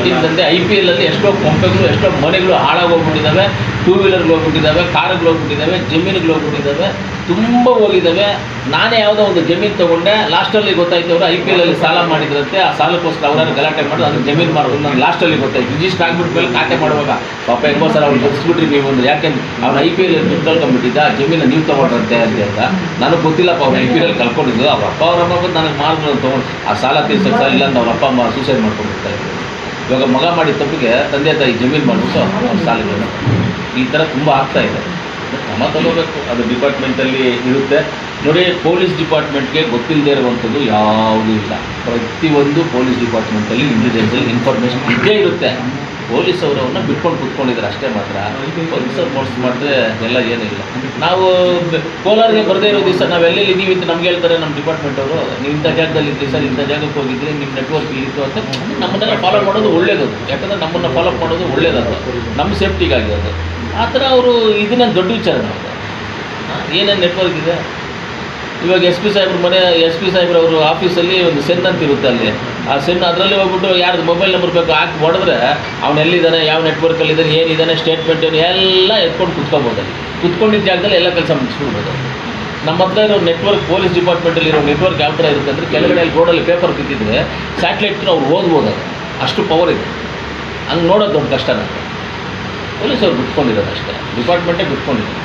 ಮಾತಿನ ತಂದೆ IPL ಅಲ್ಲಿ ಎಷ್ಟೋ ಕೊಂಪೆಗಳು ಎಷ್ಟೋ ಮನೆಗಳು ಹಾಳಾಗೋಗ್ಬಿಟ್ಟಿದ್ದಾವೆ, 2 ವೀಲರ್ಗಳು ಹೋಗ್ಬಿಟ್ಟಿದ್ದಾವೆ, ಕಾರುಗಳು ಹೋಗ್ಬಿಟ್ಟಿದ್ದಾವೆ, ಜಮೀನುಗಳು ಹೋಗ್ಬಿಟ್ಟಿದ್ದಾವೆ, ತುಂಬ ಹೋಗಿದ್ದಾವೆ. ನಾನೇ ಯಾವುದೋ ಒಂದು ಜಮೀನು ತೊಗೊಂಡೆ, ಲಾಸ್ಟಲ್ಲಿ ಗೊತ್ತಾಯ್ತು ಅವರು IPL ಅಲ್ಲಿ ಸಾಲ ಮಾಡಿದ್ರಂತೆ, ಆ ಸಾಲಕ್ಕೋಸ್ಕರ ಅವರನ್ನು ಗಲಾಟೆ ಮಾಡೋದು, ಅದಕ್ಕೆ ಜಮೀನು ಮಾಡೋದು ನಾನು ಲಾಸ್ಟಲ್ಲಿ ಗೊತ್ತಾಯ್ತು. ರಿಜಿಸ್ಟರ್ ಆಗಿಬಿಟ್ಮೇಲೆ ಖಾತೆ ಮಾಡುವಾಗ ಪಾಪ ಹೆಂಗೋ ಸರ್ ಅವ್ರು ಬದುಕ್ಬಿಟ್ರಿ ನೀವು ಅಂದರೆ, ಯಾಕೆಂದ್ರೆ ಅವ್ನು IPL ದುಡ್ಡು ಕಳ್ಕೊಂಡ್ಬಿಟ್ಟಿದ್ದ, ಜಮೀನು ನೀವು ತೊಗೊಂಡ್ರಂತೆ ಅಂತ ನನಗೆ ಗೊತ್ತಿಲ್ಲಪ್ಪ. ಅವ್ರು IPL ಅಲ್ಲಿ ಕಳ್ಕೊಂಡಿದ್ದು, ಅವ್ರ ಅಪ್ಪ ಅವ್ರ ಅಮ್ಮ ಬಂದು ನನಗೆ ಮಾಡಿದ್ರು ತೊಗೊಂಡು ಆ ಸಾಲ ತೀರ್ಸೋಕ್ಕೆ ಸಾಲ ಇಲ್ಲ ಅಂತ ಅವ್ರ ಅಪ್ಪ ಅಮ್ಮ ಸೂಸೈಡ್ ಮಾಡ್ಕೊಂಡ್ಬಿಡ್ತಾರೆ. ಇವಾಗ ಮಗ ಮಾಡಿದ ತಪ್ಪಿಗೆ ತಂದೆ ತಾಯಿ ಜಮೀನು ಮಾಡಿಬಿಟ್ಟು ಅವ್ರ ಸಾಲಗಳು ಈ ಥರ ತುಂಬ ಆಗ್ತಾಯಿದೆ. ಕ್ರಮ ತಗೋಬೇಕು, ಅದು ಡಿಪಾರ್ಟ್ಮೆಂಟಲ್ಲಿ ಇರುತ್ತೆ ನೋಡಿ. ಪೊಲೀಸ್ ಡಿಪಾರ್ಟ್ಮೆಂಟ್ಗೆ ಗೊತ್ತಿಲ್ಲದೆ ಇರುವಂಥದ್ದು ಯಾವುದೂ ಇಲ್ಲ. ಪ್ರತಿಯೊಂದು ಪೊಲೀಸ್ ಡಿಪಾರ್ಟ್ಮೆಂಟಲ್ಲಿ ಇಂಟೆಲಿಜೆನ್ಸಲ್ಲಿ ಇನ್ಫಾರ್ಮೇಷನ್ ಇದ್ದೇ ಇರುತ್ತೆ. ಪೊಲೀಸ್ ಅವರನ್ನ ಬಿಟ್ಕೊಂಡು ಕೂತ್ಕೊಂಡಿದ್ದಾರೆ ಅಷ್ಟೇ ಮಾತ್ರ. ಪೊಲೀಸವ್ರು ಮೋಸ ಮಾಡಿದ್ರೆ ಎಲ್ಲ ಏನಿಲ್ಲ. ನಾವು ಕೋಲಾರಿಗೆ ಬರದೇ ಇರೋ ದಿವಸ ನಾವೆಲ್ಲಿ ಇದ್ದೀವಿ ಅಂತ ನಮ್ಗೆ ಹೇಳ್ತಾರೆ ನಮ್ಮ ಡಿಪಾರ್ಟ್ಮೆಂಟ್ ಅವರು, ನೀವು ಇಂಥ ಜಾಗದಲ್ಲಿ ಇದ್ರಿ ಸರ್, ಇಂಥ ಜಾಗಕ್ಕೆ ಹೋಗಿದ್ರಿ, ನಿಮ್ಮ ನೆಟ್ವರ್ಕ್ ಇಲ್ಲಿತ್ತು ಅಂತ ನಮ್ಮನ್ನೆಲ್ಲ ಫಾಲೋ ಮಾಡೋದು ಒಳ್ಳೇದು. ಯಾಕಂದರೆ ನಮ್ಮನ್ನು ಫಾಲೋ ಮಾಡೋದು ಒಳ್ಳೇದದು, ನಮ್ಮ ಸೇಫ್ಟಿಗಾಗಿ ಅದು. ಆ ಥರ ಅವರು ಇದನ್ನೇ ದೊಡ್ಡ ವಿಚಾರ. ನಮಗೆ ಏನೇನು ನೆಟ್ವರ್ಕ್ ಇದೆ. ಇವಾಗ SP ಸಾಹೇಬ್ರ ಮನೆ, SP ಸಾಹೇಬ್ರವರು ಆಫೀಸಲ್ಲಿ ಒಂದು ಸೆನ್ ಅಂತ ಇರುತ್ತೆ ಅಲ್ಲಿ. ಆ ಸೆನ್ ಅದರಲ್ಲಿ ಹೋಗ್ಬಿಟ್ಟು ಯಾರ್ದು ಮೊಬೈಲ್ ನಂಬರ್ ಬೇಕು ಹಾಕಿ ಹೊಡೆದ್ರೆ ಅವ್ನು ಎಲ್ಲಿದ್ದಾನೆ, ಯಾವ ನೆಟ್ವರ್ಕಲ್ಲಿದ್ದಾನೆ, ಏನಿದ್ದಾನೆ, ಸ್ಟೇಟ್ಮೆಂಟ್ ಏನು ಎಲ್ಲ ಎತ್ಕೊಂಡು ಕುತ್ಕೊಬೋದು. ಅಲ್ಲಿ ಕುತ್ಕೊಂಡಿದ್ದ ಜಾಗದಲ್ಲಿ ಎಲ್ಲ ಕೆಲಸ ಮುಗಿಸ್ಬಿಡ್ಬೋದು. ನಮ್ಮ ಹತ್ರ ಇರೋ ನೆಟ್ವರ್ಕ್, ಪೊಲೀಸ್ ಡಿಪಾರ್ಟ್ಮೆಂಟಲ್ಲಿ ಇರೋ ನೆಟ್ವರ್ಕ್ ಯಾವ ಥರ ಇರುತ್ತೆ ಅಂದರೆ, ಕೆಳಗಡೆ ಅಲ್ಲಿ ರೋಡಲ್ಲಿ ಪೇಪರ್ ಬಿದ್ದಿದ್ರೆ ಸ್ಯಾಟಲೈಟ್ ಅವ್ರು ಓದ್ಬೋದು, ಅದು ಅಷ್ಟು ಪವರ್ ಇದೆ. ಹಂಗೆ ನೋಡೋದು ದೊಡ್ಡ ಕಷ್ಟ. ಪೊಲೀಸವ್ರು ಬಿಟ್ಕೊಂಡಿರೋದು ಅಷ್ಟೇ, ಡಿಪಾರ್ಟ್ಮೆಂಟೇ ಬಿಟ್ಕೊಂಡಿರೋದು.